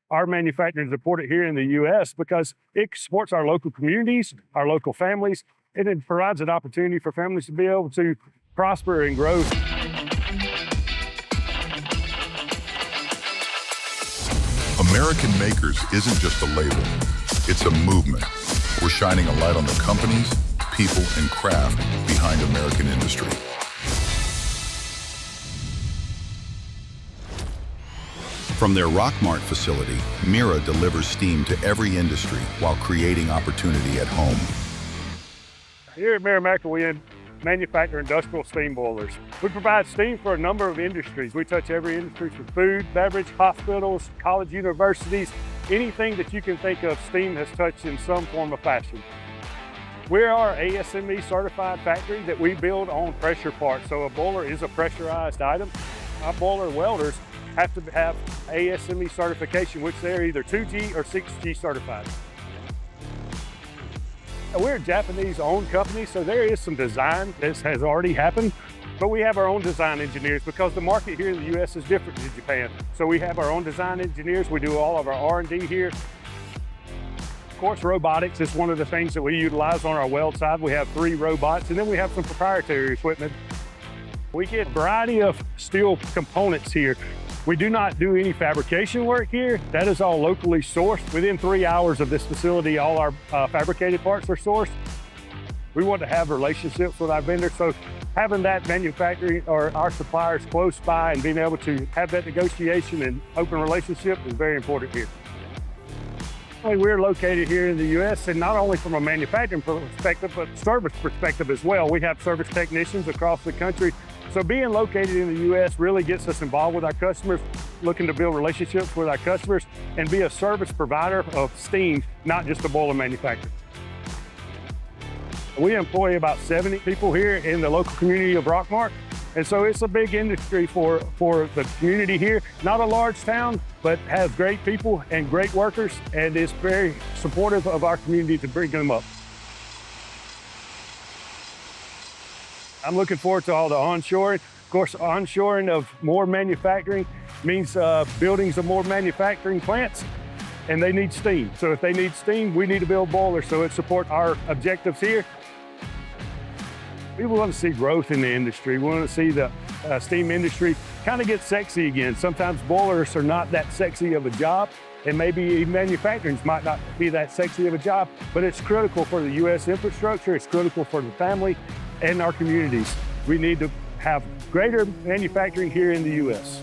our manufacturing is important here in the U.S. because it supports our local communities, our local families, and it provides an opportunity for families to be able to prosper and grow. American Makers isn't just a label, it's a movement. We're shining a light on the companies, people, and craft behind American industry. From their Rockmart facility, Miura delivers steam to every industry while creating opportunity at home. Here at Miura, we manufacture industrial steam boilers. We provide steam for a number of industries. We touch every industry from food, beverage, hospitals, college, universities, anything that you can think of, steam has touched in some form of fashion. We're our ASME-certified factory that we build on pressure parts. So a boiler is a pressurized item. Our boiler welders have to have ASME certification, which they're either 2G or 6G certified. We're a Japanese-owned company, so there is some design that has already happened, but we have our own design engineers because the market here in the U.S. is different than Japan. So we have our own design engineers. We do all of our R&D here. Of course, robotics is one of the things that we utilize on our weld side. We have 3 robots, and then we have some proprietary equipment. We get a variety of steel components here. We do not do any fabrication work here. That is all locally sourced. Within 3 hours of this facility, all our fabricated parts are sourced. We want to have relationships with our vendors, so having that manufacturing or our suppliers close by and being able to have that negotiation and open relationship is very important here. We're located here in the U.S., and not only from a manufacturing perspective, but service perspective as well. We have service technicians across the country. So being located in the U.S. really gets us involved with our customers, looking to build relationships with our customers and be a service provider of steam, not just a boiler manufacturer. We employ about 70 people here in the local community of Rockmart. And so it's a big industry for the community here. Not a large town, but has great people and great workers, and is very supportive of our community to bring them up. I'm looking forward to all the onshoring. Of course, onshoring of more manufacturing means buildings of more manufacturing plants, and they need steam. So if they need steam, we need to build boilers, so it supports our objectives here. We want to see growth in the industry. We want to see the steam industry kind of get sexy again. Sometimes boilers are not that sexy of a job, and maybe manufacturing might not be that sexy of a job, but it's critical for the U.S. infrastructure. It's critical for the family and our communities. We need to have greater manufacturing here in the U.S.